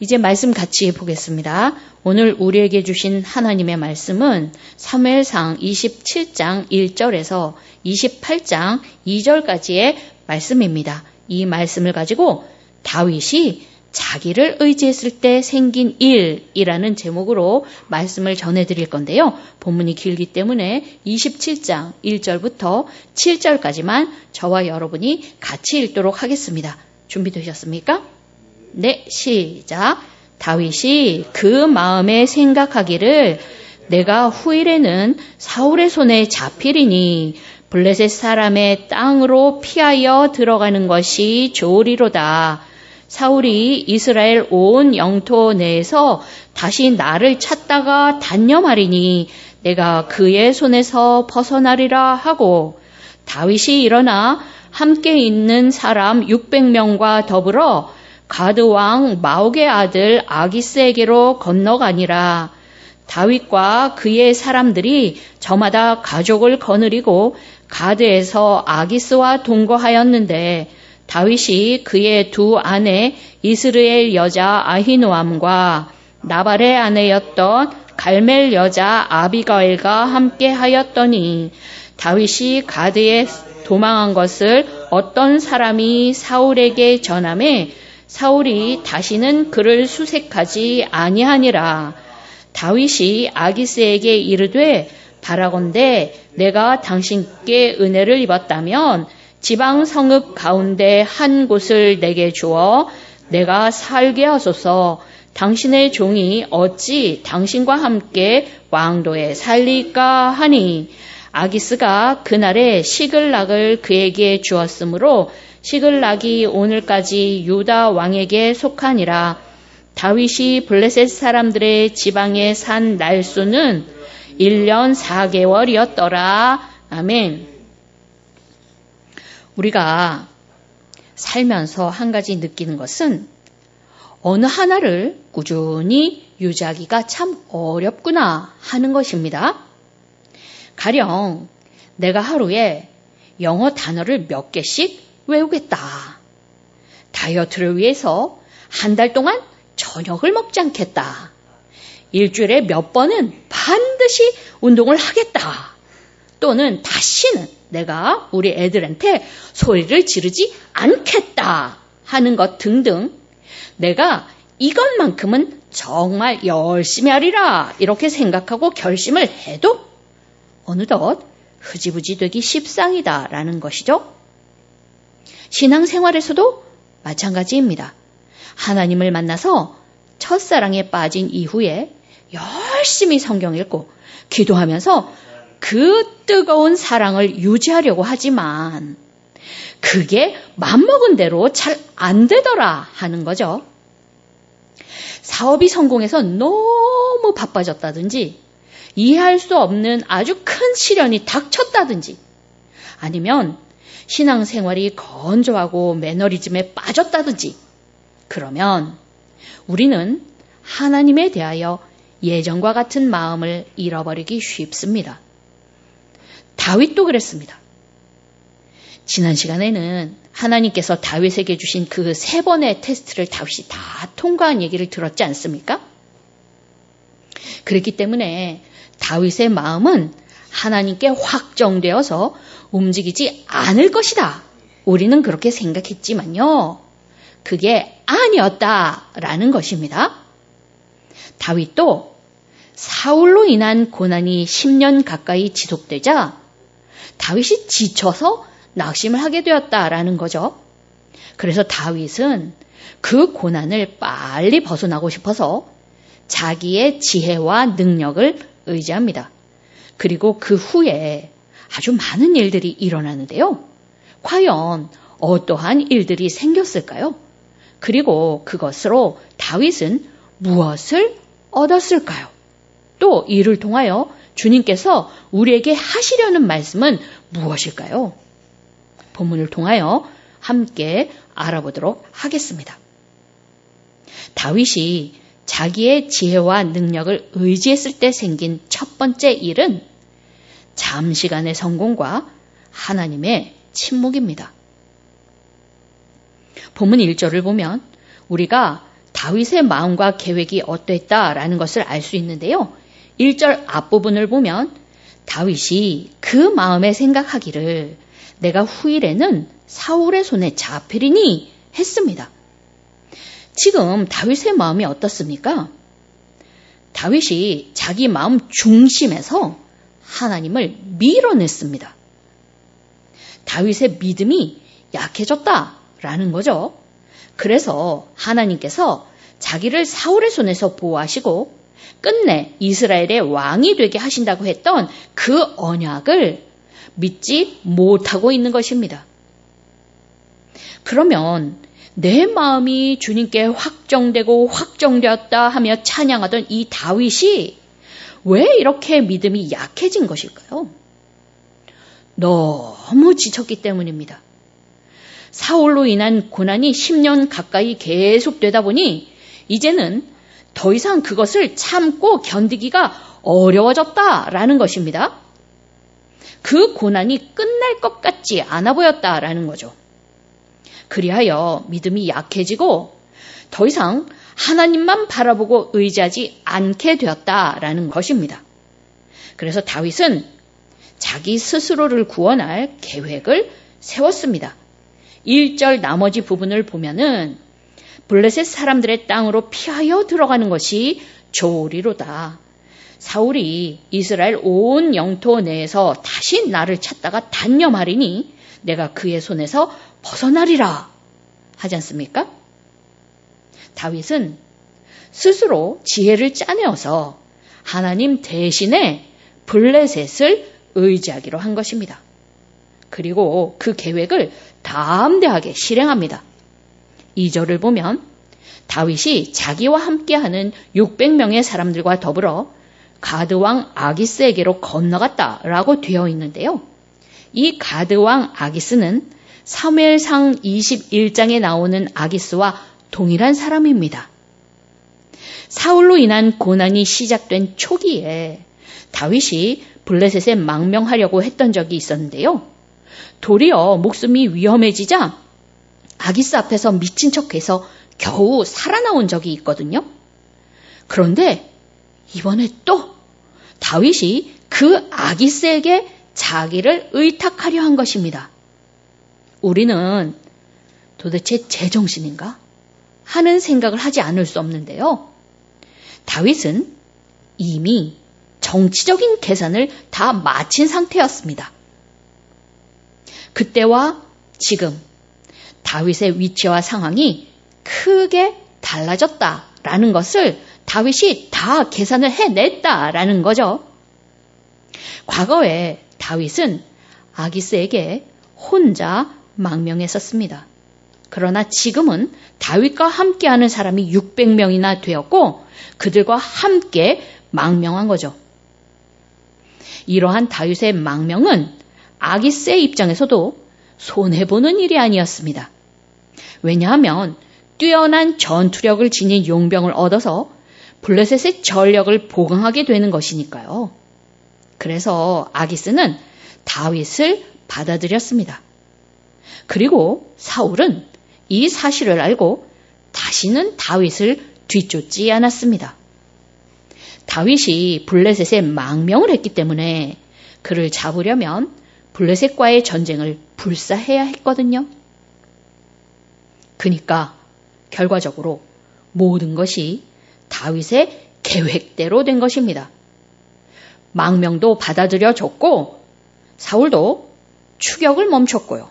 이제 말씀 같이 보겠습니다. 오늘 우리에게 주신 하나님의 말씀은 사무엘상 27장 1절에서 28장 2절까지의 말씀입니다. 이 말씀을 가지고 다윗이 자기를 의지했을 때 생긴 일이라는 제목으로 말씀을 전해드릴 건데요. 본문이 길기 때문에 27장 1절부터 7절까지만 저와 여러분이 같이 읽도록 하겠습니다. 준비되셨습니까? 네, 시작. 다윗이 그 마음에 생각하기를 내가 후일에는 사울의 손에 잡히리니 블레셋 사람의 땅으로 피하여 들어가는 것이 좋으리로다. 사울이 이스라엘 온 영토 내에서 다시 나를 찾다가 단념하리니 내가 그의 손에서 벗어나리라 하고 다윗이 일어나 함께 있는 사람 600명과 더불어 가드 왕 마옥의 아들 아기스에게로 건너가니라. 다윗과 그의 사람들이 저마다 가족을 거느리고 가드에서 아기스와 동거하였는데 다윗이 그의 두 아내 이스르엘 여자 아히노암과 나발의 아내였던 갈멜 여자 아비가일과 함께 하였더니 다윗이 가드에 도망한 것을 어떤 사람이 사울에게 전하매 사울이 다시는 그를 수색하지 아니하니라. 다윗이 아기스에게 이르되 바라건대 내가 당신께 은혜를 입었다면 지방 성읍 가운데 한 곳을 내게 주어 내가 살게 하소서. 당신의 종이 어찌 당신과 함께 왕도에 살리까 하니 아기스가 그날에 시글락을 그에게 주었으므로 시글락이 오늘까지 유다 왕에게 속하니라. 다윗이 블레셋 사람들의 지방에 산 날수는 1년 4개월이었더라. 아멘. 우리가 살면서 한 가지 느끼는 것은 어느 하나를 꾸준히 유지하기가 참 어렵구나 하는 것입니다. 가령 내가 하루에 영어 단어를 몇 개씩 외우겠다. 다이어트를 위해서 한 달 동안 저녁을 먹지 않겠다. 일주일에 몇 번은 반드시 운동을 하겠다. 또는 다시는 내가 우리 애들한테 소리를 지르지 않겠다 하는 것 등등 내가 이것만큼은 정말 열심히 하리라 이렇게 생각하고 결심을 해도 어느덧 흐지부지 되기 십상이다라는 것이죠. 신앙생활에서도 마찬가지입니다. 하나님을 만나서 첫사랑에 빠진 이후에 열심히 성경 읽고 기도하면서 그 뜨거운 사랑을 유지하려고 하지만 그게 맘먹은 대로 잘 안 되더라 하는 거죠. 사업이 성공해서 너무 바빠졌다든지 이해할 수 없는 아주 큰 시련이 닥쳤다든지 아니면 신앙생활이 건조하고 매너리즘에 빠졌다든지 그러면 우리는 하나님에 대하여 예전과 같은 마음을 잃어버리기 쉽습니다. 다윗도 그랬습니다. 지난 시간에는 하나님께서 다윗에게 주신 그 3번의 테스트를 다윗이 다 통과한 얘기를 들었지 않습니까? 그렇기 때문에 다윗의 마음은 하나님께 확정되어서 움직이지 않을 것이다. 우리는 그렇게 생각했지만요. 그게 아니었다라는 것입니다. 다윗도 사울로 인한 고난이 10년 가까이 지속되자 다윗이 지쳐서 낙심을 하게 되었다라는 거죠. 그래서 다윗은 그 고난을 빨리 벗어나고 싶어서 자기의 지혜와 능력을 의지합니다. 그리고 그 후에 아주 많은 일들이 일어나는데요. 과연 어떠한 일들이 생겼을까요? 그리고 그것으로 다윗은 무엇을 얻었을까요? 또 이를 통하여 주님께서 우리에게 하시려는 말씀은 무엇일까요? 본문을 통하여 함께 알아보도록 하겠습니다. 다윗이 자기의 지혜와 능력을 의지했을 때 생긴 첫 번째 일은 잠시간의 성공과 하나님의 침묵입니다. 본문 1절을 보면 우리가 다윗의 마음과 계획이 어땠다라는 것을 알 수 있는데요. 1절 앞부분을 보면 다윗이 그 마음에 생각하기를 내가 후일에는 사울의 손에 잡히리니 했습니다. 지금 다윗의 마음이 어떻습니까? 다윗이 자기 마음 중심에서 하나님을 밀어냈습니다. 다윗의 믿음이 약해졌다라는 거죠. 그래서 하나님께서 자기를 사울의 손에서 보호하시고 끝내 이스라엘의 왕이 되게 하신다고 했던 그 언약을 믿지 못하고 있는 것입니다. 그러면 내 마음이 주님께 확정되고 확정되었다 하며 찬양하던 이 다윗이 왜 이렇게 믿음이 약해진 것일까요? 너무 지쳤기 때문입니다. 사울로 인한 고난이 10년 가까이 계속되다 보니 이제는 더 이상 그것을 참고 견디기가 어려워졌다라는 것입니다. 그 고난이 끝날 것 같지 않아 보였다라는 거죠. 그리하여 믿음이 약해지고 더 이상 하나님만 바라보고 의지하지 않게 되었다라는 것입니다. 그래서 다윗은 자기 스스로를 구원할 계획을 세웠습니다. 1절 나머지 부분을 보면은 블레셋 사람들의 땅으로 피하여 들어가는 것이 좋으리로다. 사울이 이스라엘 온 영토 내에서 다시 나를 찾다가 단념하리니 내가 그의 손에서 벗어나리라 하지 않습니까? 다윗은 스스로 지혜를 짜내어서 하나님 대신에 블레셋을 의지하기로 한 것입니다. 그리고 그 계획을 담대하게 실행합니다. 2절을 보면 다윗이 자기와 함께하는 600명의 사람들과 더불어 가드왕 아기스에게로 건너갔다라고 되어 있는데요. 이 가드왕 아기스는 사무엘상 21장에 나오는 아기스와 동일한 사람입니다. 사울로 인한 고난이 시작된 초기에 다윗이 블레셋에 망명하려고 했던 적이 있었는데요. 도리어 목숨이 위험해지자 아기스 앞에서 미친 척해서 겨우 살아나온 적이 있거든요. 그런데 이번에 또 다윗이 그 아기스에게 자기를 의탁하려 한 것입니다. 우리는 도대체 제정신인가 하는 생각을 하지 않을 수 없는데요. 다윗은 이미 정치적인 계산을 다 마친 상태였습니다. 그때와 지금 다윗의 위치와 상황이 크게 달라졌다라는 것을 다윗이 다 계산을 해냈다라는 거죠. 과거에 다윗은 아기스에게 혼자 망명했었습니다. 그러나 지금은 다윗과 함께하는 사람이 600명이나 되었고 그들과 함께 망명한 거죠. 이러한 다윗의 망명은 아기스의 입장에서도 손해보는 일이 아니었습니다. 왜냐하면 뛰어난 전투력을 지닌 용병을 얻어서 블레셋의 전력을 보강하게 되는 것이니까요. 그래서 아기스는 다윗을 받아들였습니다. 그리고 사울은 이 사실을 알고 다시는 다윗을 뒤쫓지 않았습니다. 다윗이 블레셋에 망명을 했기 때문에 그를 잡으려면 블레셋과의 전쟁을 불사해야 했거든요. 그러니까 결과적으로 모든 것이 다윗의 계획대로 된 것입니다. 망명도 받아들여졌고 사울도 추격을 멈췄고요.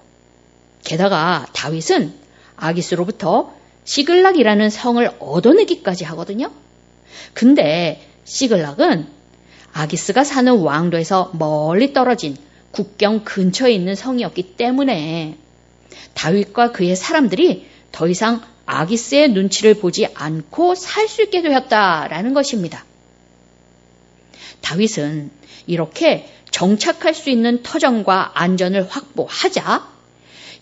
게다가 다윗은 아기스로부터 시글락이라는 성을 얻어내기까지 하거든요. 근데 시글락은 아기스가 사는 왕도에서 멀리 떨어진 국경 근처에 있는 성이었기 때문에 다윗과 그의 사람들이 더 이상 아기스의 눈치를 보지 않고 살 수 있게 되었다라는 것입니다. 다윗은 이렇게 정착할 수 있는 터전과 안전을 확보하자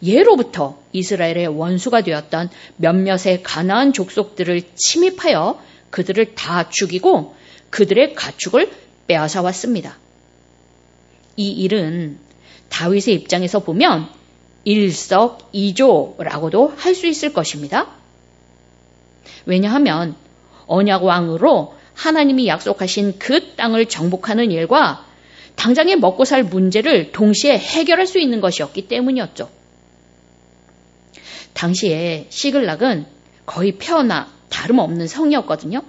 예로부터 이스라엘의 원수가 되었던 몇몇의 가나안 족속들을 침입하여 그들을 다 죽이고 그들의 가축을 빼앗아 왔습니다. 이 일은 다윗의 입장에서 보면 일석이조라고도 할 수 있을 것입니다. 왜냐하면 언약왕으로 하나님이 약속하신 그 땅을 정복하는 일과 당장의 먹고 살 문제를 동시에 해결할 수 있는 것이었기 때문이었죠. 당시에 시글락은 거의 폐허나 다름없는 성이었거든요.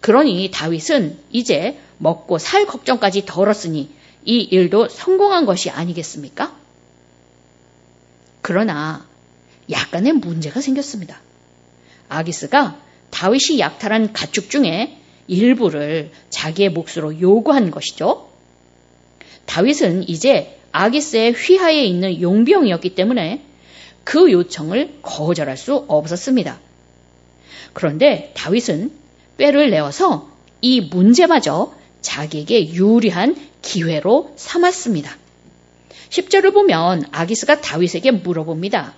그러니 다윗은 이제 먹고 살 걱정까지 덜었으니 이 일도 성공한 것이 아니겠습니까? 그러나 약간의 문제가 생겼습니다. 아기스가 다윗이 약탈한 가축 중에 일부를 자기의 몫으로 요구한 것이죠. 다윗은 이제 아기스의 휘하에 있는 용병이었기 때문에 그 요청을 거절할 수 없었습니다. 그런데 다윗은 꾀를 내어서 이 문제마저 자기에게 유리한 기회로 삼았습니다. 10절을 보면 아기스가 다윗에게 물어봅니다.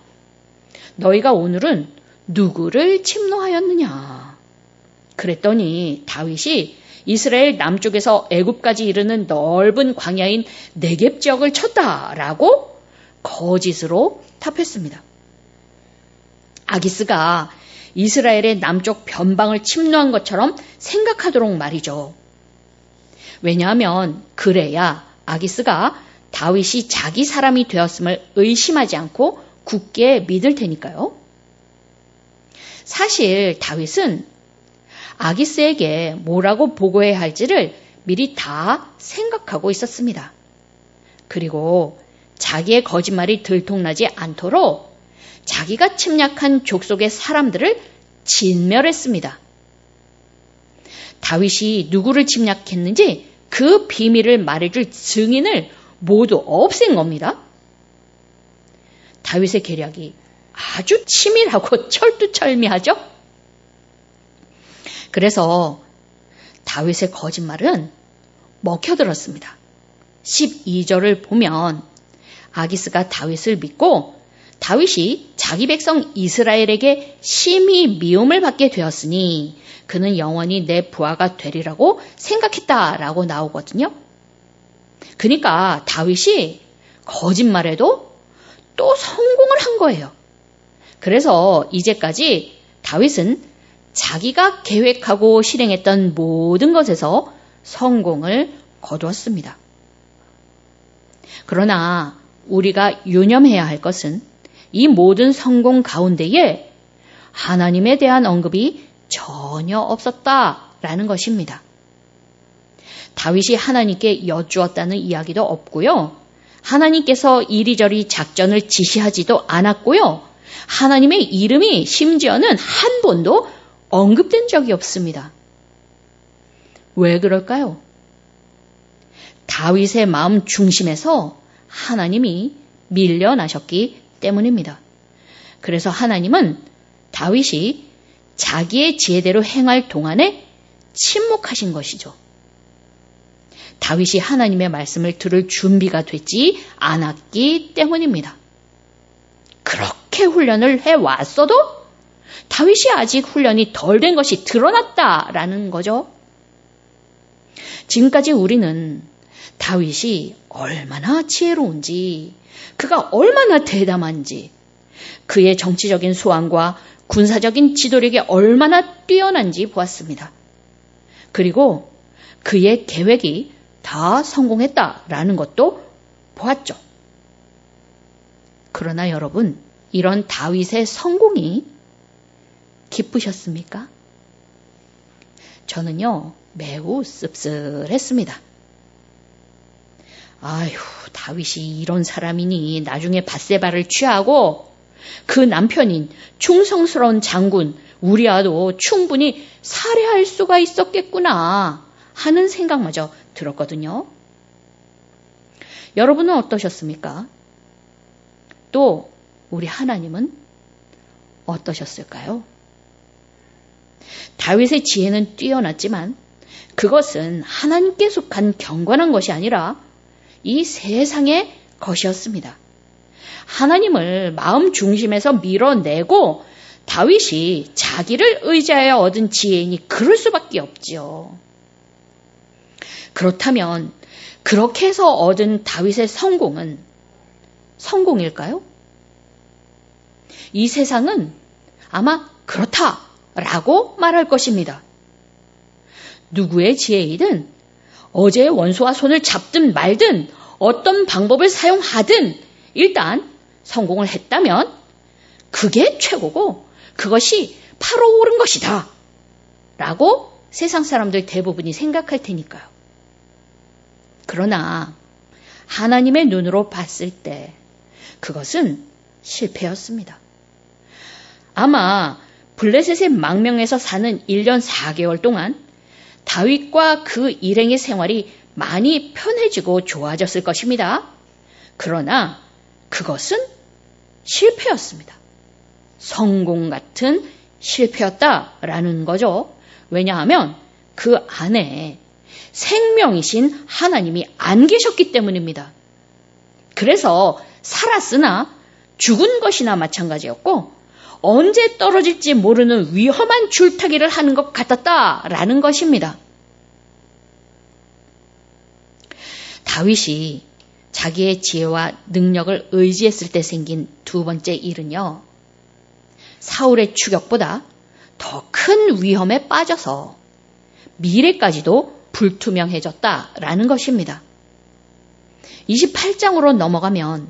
너희가 오늘은 누구를 침노하였느냐? 그랬더니 다윗이 이스라엘 남쪽에서 애굽까지 이르는 넓은 광야인 네겝 지역을 쳤다라고 거짓으로 답했습니다. 아기스가 이스라엘의 남쪽 변방을 침노한 것처럼 생각하도록 말이죠. 왜냐하면 그래야 아기스가 다윗이 자기 사람이 되었음을 의심하지 않고 굳게 믿을 테니까요. 사실 다윗은 아기스에게 뭐라고 보고해야 할지를 미리 다 생각하고 있었습니다. 그리고 자기의 거짓말이 들통나지 않도록 자기가 침략한 족속의 사람들을 진멸했습니다. 다윗이 누구를 침략했는지 그 비밀을 말해줄 증인을 모두 없앤 겁니다. 다윗의 계략이 아주 치밀하고 철두철미하죠? 그래서 다윗의 거짓말은 먹혀들었습니다. 12절을 보면 아기스가 다윗을 믿고 다윗이 자기 백성 이스라엘에게 심히 미움을 받게 되었으니 그는 영원히 내 부하가 되리라고 생각했다라고 나오거든요. 그러니까 다윗이 거짓말에도 또 성공을 한 거예요. 그래서 이제까지 다윗은 자기가 계획하고 실행했던 모든 것에서 성공을 거두었습니다. 그러나 우리가 유념해야 할 것은 이 모든 성공 가운데에 하나님에 대한 언급이 전혀 없었다라는 것입니다. 다윗이 하나님께 여쭈었다는 이야기도 없고요. 하나님께서 이리저리 작전을 지시하지도 않았고요. 하나님의 이름이 심지어는 한 번도 언급된 적이 없습니다. 왜 그럴까요? 다윗의 마음 중심에서 하나님이 밀려나셨기 때문입니다. 그래서 하나님은 다윗이 자기의 지혜대로 행할 동안에 침묵하신 것이죠. 다윗이 하나님의 말씀을 들을 준비가 되지 않았기 때문입니다. 그렇게 훈련을 해왔어도 다윗이 아직 훈련이 덜 된 것이 드러났다라는 거죠. 지금까지 우리는 다윗이 얼마나 지혜로운지, 그가 얼마나 대담한지, 그의 정치적인 소환과 군사적인 지도력이 얼마나 뛰어난지 보았습니다. 그리고 그의 계획이 다 성공했다라는 것도 보았죠. 그러나 여러분, 이런 다윗의 성공이 기쁘셨습니까? 저는요, 매우 씁쓸했습니다. 아휴, 다윗이 이런 사람이니 나중에 밧세바를 취하고 그 남편인 충성스러운 장군 우리아도 충분히 살해할 수가 있었겠구나 하는 생각마저 들었거든요. 여러분은 어떠셨습니까? 또 우리 하나님은 어떠셨을까요? 다윗의 지혜는 뛰어났지만 그것은 하나님께 속한 경건한 것이 아니라 이 세상의 것이었습니다. 하나님을 마음 중심에서 밀어내고 다윗이 자기를 의지하여 얻은 지혜이니 그럴 수밖에 없지요. 그렇다면 그렇게 해서 얻은 다윗의 성공은 성공일까요? 이 세상은 아마 그렇다 라고 말할 것입니다. 누구의 지혜이든 어제의 원수와 손을 잡든 말든 어떤 방법을 사용하든 일단 성공을 했다면 그게 최고고 그것이 바로 옳은 것이다 라고 세상 사람들 대부분이 생각할 테니까요. 그러나 하나님의 눈으로 봤을 때 그것은 실패였습니다. 아마 블레셋의 망명에서 사는 1년 4개월 동안 다윗과 그 일행의 생활이 많이 편해지고 좋아졌을 것입니다. 그러나 그것은 실패였습니다. 성공 같은 실패였다라는 거죠. 왜냐하면 그 안에 생명이신 하나님이 안 계셨기 때문입니다. 그래서 살았으나 죽은 것이나 마찬가지였고 언제 떨어질지 모르는 위험한 줄타기를 하는 것 같았다라는 것입니다. 다윗이 자기의 지혜와 능력을 의지했을 때 생긴 두 번째 일은요. 사울의 추격보다 더 큰 위험에 빠져서 미래까지도 불투명해졌다라는 것입니다. 28장으로 넘어가면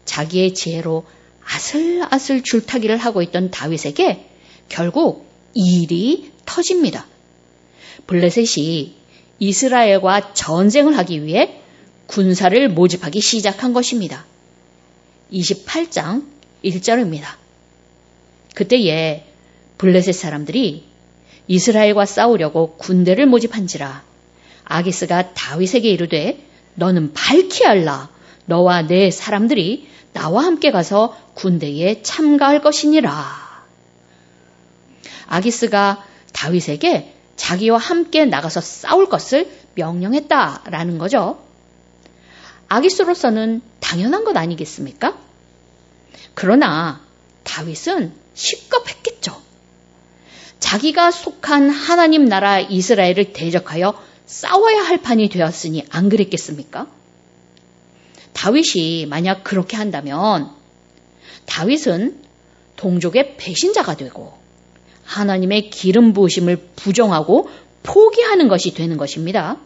자기의 지혜로 아슬아슬 줄타기를 하고 있던 다윗에게 결국 일이 터집니다. 블레셋이 이스라엘과 전쟁을 하기 위해 군사를 모집하기 시작한 것입니다. 28장 1절입니다. 그때에 블레셋 사람들이 이스라엘과 싸우려고 군대를 모집한지라 아기스가 다윗에게 이르되 너는 밝히 알라 너와 내 사람들이 나와 함께 가서 군대에 참가할 것이니라. 아기스가 다윗에게 자기와 함께 나가서 싸울 것을 명령했다라는 거죠. 아기스로서는 당연한 것 아니겠습니까? 그러나 다윗은 식겁했겠죠. 자기가 속한 하나님 나라 이스라엘을 대적하여 싸워야 할 판이 되었으니 안 그랬겠습니까? 다윗이 만약 그렇게 한다면 다윗은 동족의 배신자가 되고 하나님의 기름 부으심을 부정하고 포기하는 것이 되는 것입니다.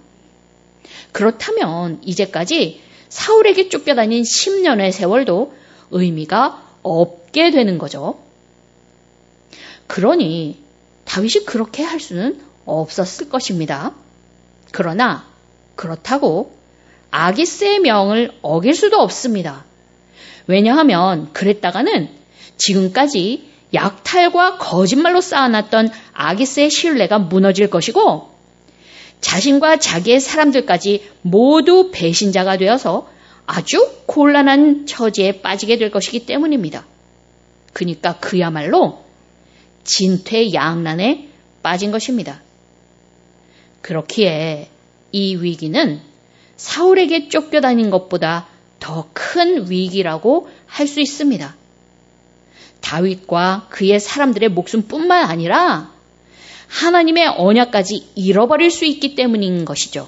그렇다면 이제까지 사울에게 쫓겨다닌 10년의 세월도 의미가 없게 되는 거죠. 그러니 다윗이 그렇게 할 수는 없었을 것입니다. 그러나 그렇다고 아기스의 명을 어길 수도 없습니다. 왜냐하면 그랬다가는 지금까지 약탈과 거짓말로 쌓아놨던 아기스의 신뢰가 무너질 것이고 자신과 자기의 사람들까지 모두 배신자가 되어서 아주 곤란한 처지에 빠지게 될 것이기 때문입니다. 그러니까 그야말로 진퇴양난에 빠진 것입니다. 그렇기에 이 위기는 사울에게 쫓겨다닌 것보다 더 큰 위기라고 할 수 있습니다. 다윗과 그의 사람들의 목숨뿐만 아니라 하나님의 언약까지 잃어버릴 수 있기 때문인 것이죠.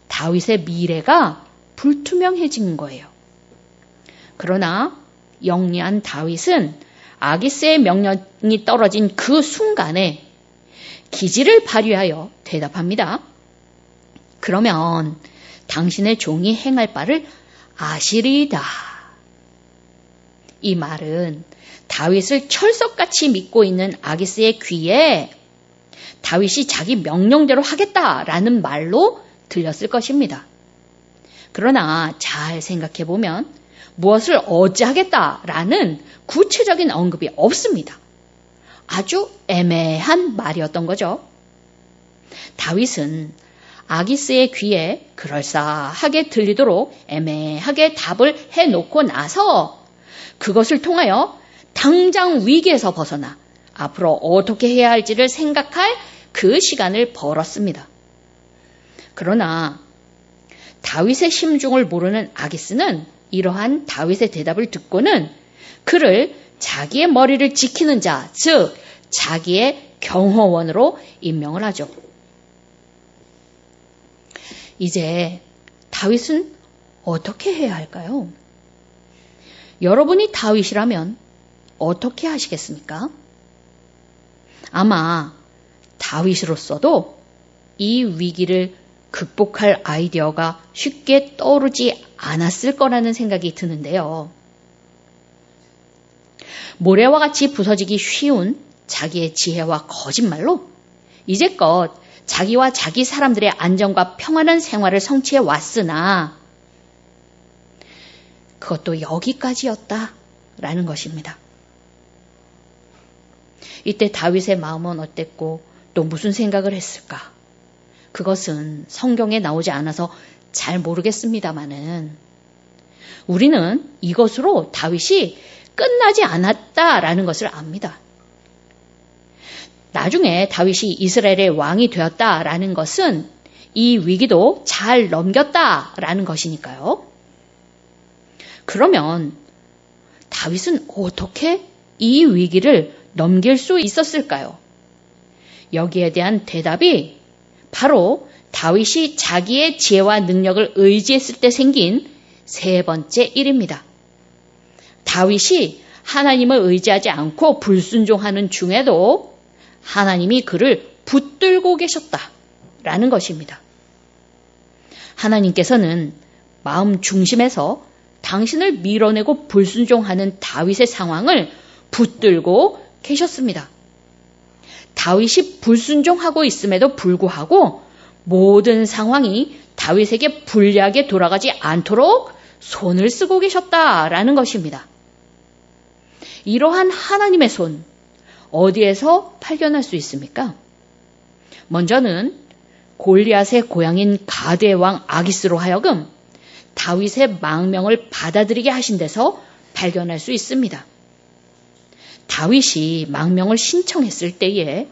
다윗의 미래가 불투명해진 거예요. 그러나 영리한 다윗은 아기스의 명령이 떨어진 그 순간에 기지를 발휘하여 대답합니다. 그러면 당신의 종이 행할 바를 아시리이다. 이 말은 다윗을 철석같이 믿고 있는 아기스의 귀에 다윗이 자기 명령대로 하겠다라는 말로 들렸을 것입니다. 그러나 잘 생각해보면 무엇을 어찌하겠다라는 구체적인 언급이 없습니다. 아주 애매한 말이었던 거죠. 다윗은 아기스의 귀에 그럴싸하게 들리도록 애매하게 답을 해놓고 나서 그것을 통하여 당장 위기에서 벗어나 앞으로 어떻게 해야 할지를 생각할 그 시간을 벌었습니다. 그러나 다윗의 심중을 모르는 아기스는 이러한 다윗의 대답을 듣고는 그를 자기의 머리를 지키는 자, 즉 자기의 경호원으로 임명을 하죠. 이제 다윗은 어떻게 해야 할까요? 여러분이 다윗이라면 어떻게 하시겠습니까? 아마 다윗으로서도 이 위기를 극복할 아이디어가 쉽게 떠오르지 않았을 거라는 생각이 드는데요. 모래와 같이 부서지기 쉬운 자기의 지혜와 거짓말로 이제껏 자기와 자기 사람들의 안정과 평안한 생활을 성취해 왔으나 그것도 여기까지였다라는 것입니다. 이때 다윗의 마음은 어땠고 또 무슨 생각을 했을까? 그것은 성경에 나오지 않아서 잘 모르겠습니다마는 우리는 이것으로 다윗이 끝나지 않았다라는 것을 압니다. 나중에 다윗이 이스라엘의 왕이 되었다라는 것은 이 위기도 잘 넘겼다라는 것이니까요. 그러면 다윗은 어떻게 이 위기를 넘길 수 있었을까요? 여기에 대한 대답이 바로 다윗이 자기의 지혜와 능력을 의지했을 때 생긴 세 번째 일입니다. 다윗이 하나님을 의지하지 않고 불순종하는 중에도 하나님이 그를 붙들고 계셨다라는 것입니다. 하나님께서는 마음 중심에서 당신을 밀어내고 불순종하는 다윗의 상황을 붙들고 계셨습니다. 다윗이 불순종하고 있음에도 불구하고 모든 상황이 다윗에게 불리하게 돌아가지 않도록 손을 쓰고 계셨다라는 것입니다. 이러한 하나님의 손, 어디에서 발견할 수 있습니까? 먼저는 골리앗의 고향인 가드의 왕 아기스로 하여금 다윗의 망명을 받아들이게 하신 데서 발견할 수 있습니다. 다윗이 망명을 신청했을 때에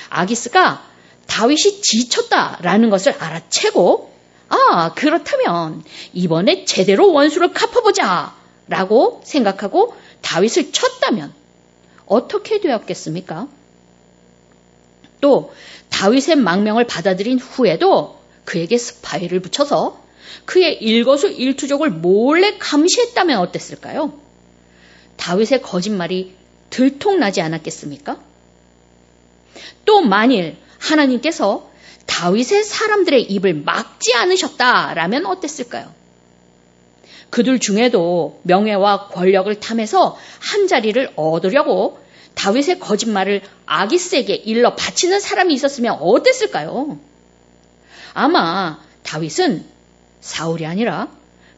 아기스가 다윗이 지쳤다라는 것을 알아채고 그렇다면 이번에 제대로 원수를 갚아보자 라고 생각하고 다윗을 쳤다면 어떻게 되었겠습니까? 또 다윗의 망명을 받아들인 후에도 그에게 스파이를 붙여서 그의 일거수일투족을 몰래 감시했다면 어땠을까요? 다윗의 거짓말이 들통나지 않았겠습니까? 또 만일 하나님께서 다윗의 사람들의 입을 막지 않으셨다라면 어땠을까요? 그들 중에도 명예와 권력을 탐해서 한 자리를 얻으려고 다윗의 거짓말을 아기스에게 일러 바치는 사람이 있었으면 어땠을까요? 아마 다윗은 사울이 아니라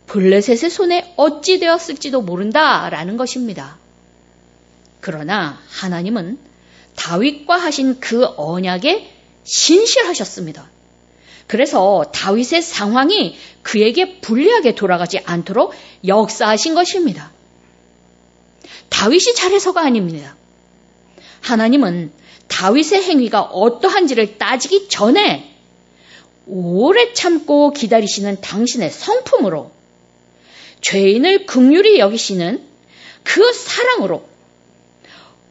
블레셋의 손에 어찌 되었을지도 모른다라는 것입니다. 그러나 하나님은 다윗과 하신 그 언약에 신실하셨습니다. 그래서 다윗의 상황이 그에게 불리하게 돌아가지 않도록 역사하신 것입니다. 다윗이 잘해서가 아닙니다. 하나님은 다윗의 행위가 어떠한지를 따지기 전에 오래 참고 기다리시는 당신의 성품으로 죄인을 긍휼히 여기시는 그 사랑으로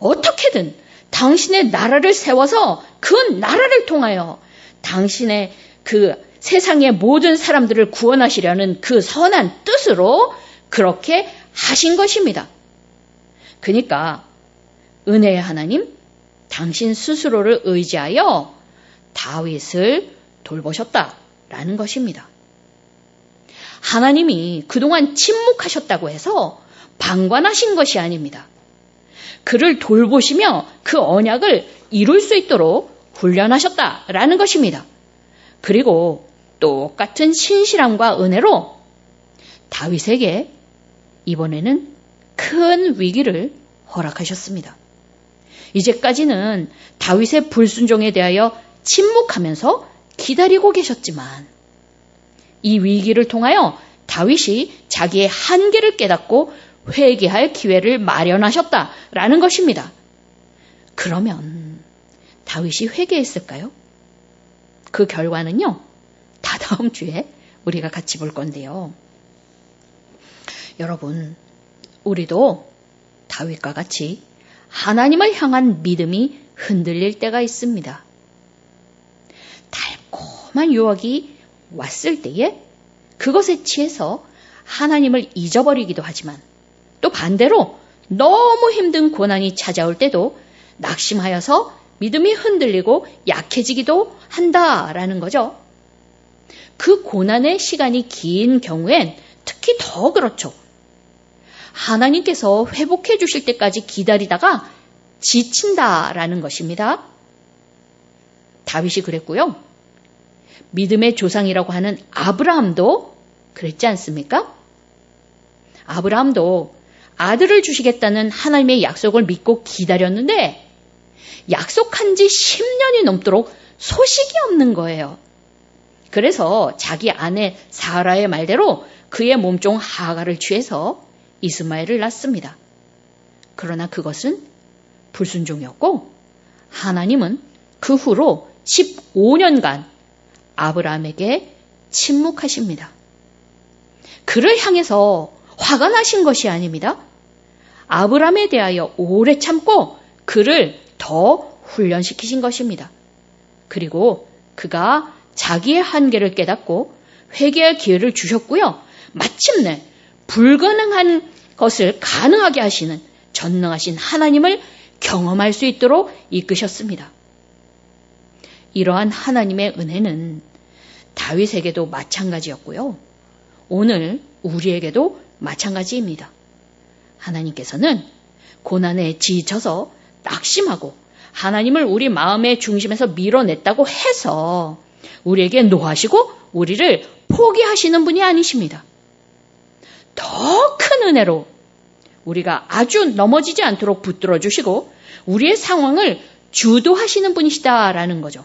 어떻게든 당신의 나라를 세워서 그 나라를 통하여 당신의 그 세상의 모든 사람들을 구원하시려는 그 선한 뜻으로 그렇게 하신 것입니다. 그러니까 은혜의 하나님, 당신 스스로를 의지하여 다윗을 돌보셨다라는 것입니다. 하나님이 그동안 침묵하셨다고 해서 방관하신 것이 아닙니다. 그를 돌보시며 그 언약을 이룰 수 있도록 훈련하셨다라는 것입니다. 그리고 똑같은 신실함과 은혜로 다윗에게 이번에는 큰 위기를 허락하셨습니다. 이제까지는 다윗의 불순종에 대하여 침묵하면서 기다리고 계셨지만 이 위기를 통하여 다윗이 자기의 한계를 깨닫고 회개할 기회를 마련하셨다라는 것입니다. 그러면 다윗이 회개했을까요? 그 결과는요, 다다음 주에 우리가 같이 볼 건데요. 여러분, 우리도 다윗과 같이 하나님을 향한 믿음이 흔들릴 때가 있습니다. 달콤한 유혹이 왔을 때에 그것에 취해서 하나님을 잊어버리기도 하지만 또 반대로 너무 힘든 고난이 찾아올 때도 낙심하여서 믿음이 흔들리고 약해지기도 한다라는 거죠. 그 고난의 시간이 긴 경우엔 특히 더 그렇죠. 하나님께서 회복해 주실 때까지 기다리다가 지친다라는 것입니다. 다윗이 그랬고요. 믿음의 조상이라고 하는 아브라함도 그랬지 않습니까? 아브라함도 아들을 주시겠다는 하나님의 약속을 믿고 기다렸는데 약속한 지 10년이 넘도록 소식이 없는 거예요. 그래서 자기 아내 사라의 말대로 그의 몸종 하갈을 취해서 이스마엘을 낳습니다. 그러나 그것은 불순종이었고 하나님은 그 후로 15년간 아브라함에게 침묵하십니다. 그를 향해서 화가 나신 것이 아닙니다. 아브라함에 대하여 오래 참고 그를 더 훈련시키신 것입니다. 그리고 그가 자기의 한계를 깨닫고 회개할 기회를 주셨고요. 마침내 불가능한 것을 가능하게 하시는 전능하신 하나님을 경험할 수 있도록 이끄셨습니다. 이러한 하나님의 은혜는 다윗에게도 마찬가지였고요. 오늘 우리에게도 마찬가지입니다. 하나님께서는 고난에 지쳐서 낙심하고 하나님을 우리 마음의 중심에서 밀어냈다고 해서 우리에게 노하시고 우리를 포기하시는 분이 아니십니다. 더 큰 은혜로 우리가 아주 넘어지지 않도록 붙들어 주시고 우리의 상황을 주도하시는 분이시다라는 거죠.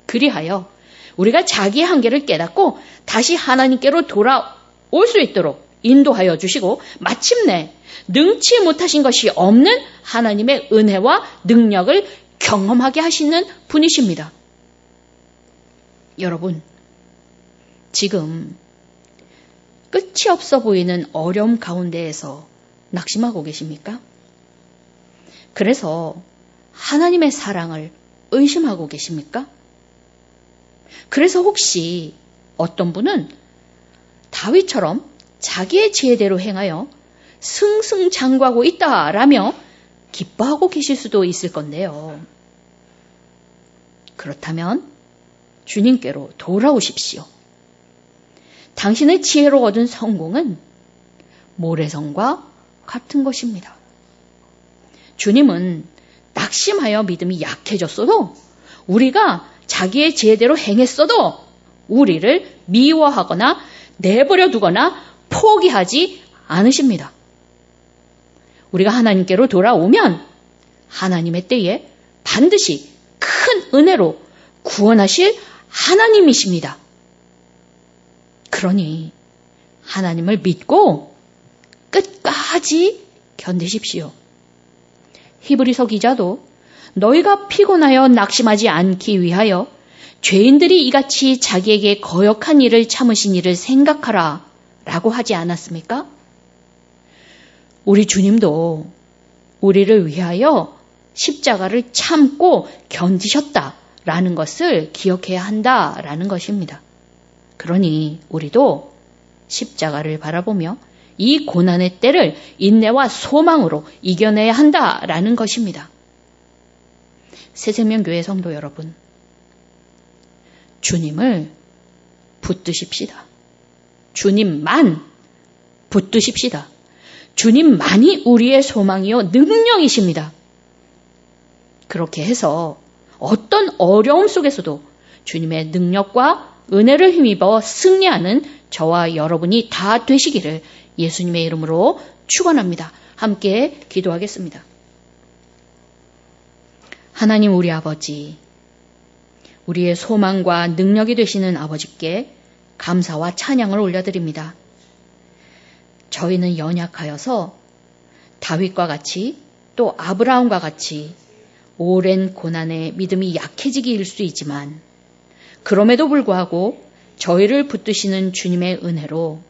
그리하여 우리가 자기의 한계를 깨닫고 다시 하나님께로 돌아올 수 있도록 인도하여 주시고 마침내 능치 못하신 것이 없는 하나님의 은혜와 능력을 경험하게 하시는 분이십니다. 여러분, 지금 끝이 없어 보이는 어려움 가운데에서 낙심하고 계십니까? 그래서 하나님의 사랑을 의심하고 계십니까? 그래서 혹시 어떤 분은 다윗처럼 자기의 지혜대로 행하여 승승장구하고 있다라며 기뻐하고 계실 수도 있을 건데요. 그렇다면 주님께로 돌아오십시오. 당신의 지혜로 얻은 성공은 모래성과 같은 것입니다. 주님은 낙심하여 믿음이 약해졌어도 우리가 자기의 지혜대로 행했어도 우리를 미워하거나 내버려 두거나 포기하지 않으십니다. 우리가 하나님께로 돌아오면 하나님의 때에 반드시 큰 은혜로 구원하실 하나님이십니다. 그러니 하나님을 믿고 끝까지 견디십시오. 히브리서 기자도 너희가 피곤하여 낙심하지 않기 위하여 죄인들이 이같이 자기에게 거역한 일을 참으신 일을 생각하라 라고 하지 않았습니까? 우리 주님도 우리를 위하여 십자가를 참고 견디셨다라는 것을 기억해야 한다라는 것입니다. 그러니 우리도 십자가를 바라보며 이 고난의 때를 인내와 소망으로 이겨내야 한다라는 것입니다. 새생명교회 성도 여러분, 주님을 붙드십시다. 주님만 붙드십시다. 주님만이 우리의 소망이요 능력이십니다. 그렇게 해서 어떤 어려움 속에서도 주님의 능력과 은혜를 힘입어 승리하는 저와 여러분이 다 되시기를 예수님의 이름으로 축원합니다. 함께 기도하겠습니다. 하나님 우리 아버지, 우리의 소망과 능력이 되시는 아버지께 감사와 찬양을 올려드립니다. 저희는 연약하여서 다윗과 같이 또 아브라함과 같이 오랜 고난에 믿음이 약해지기일 수 있지만 그럼에도 불구하고 저희를 붙드시는 주님의 은혜로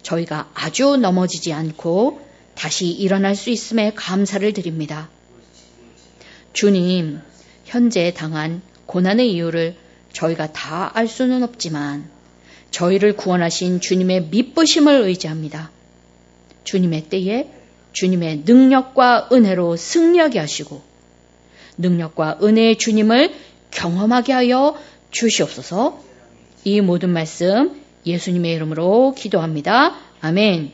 저희가 아주 넘어지지 않고 다시 일어날 수 있음에 감사를 드립니다. 주님, 현재 당한 고난의 이유를 저희가 다 알 수는 없지만 저희를 구원하신 주님의 미쁘심을 의지합니다. 주님의 때에 주님의 능력과 은혜로 승리하게 하시고 능력과 은혜의 주님을 경험하게 하여 주시옵소서. 이 모든 말씀 예수님의 이름으로 기도합니다. 아멘.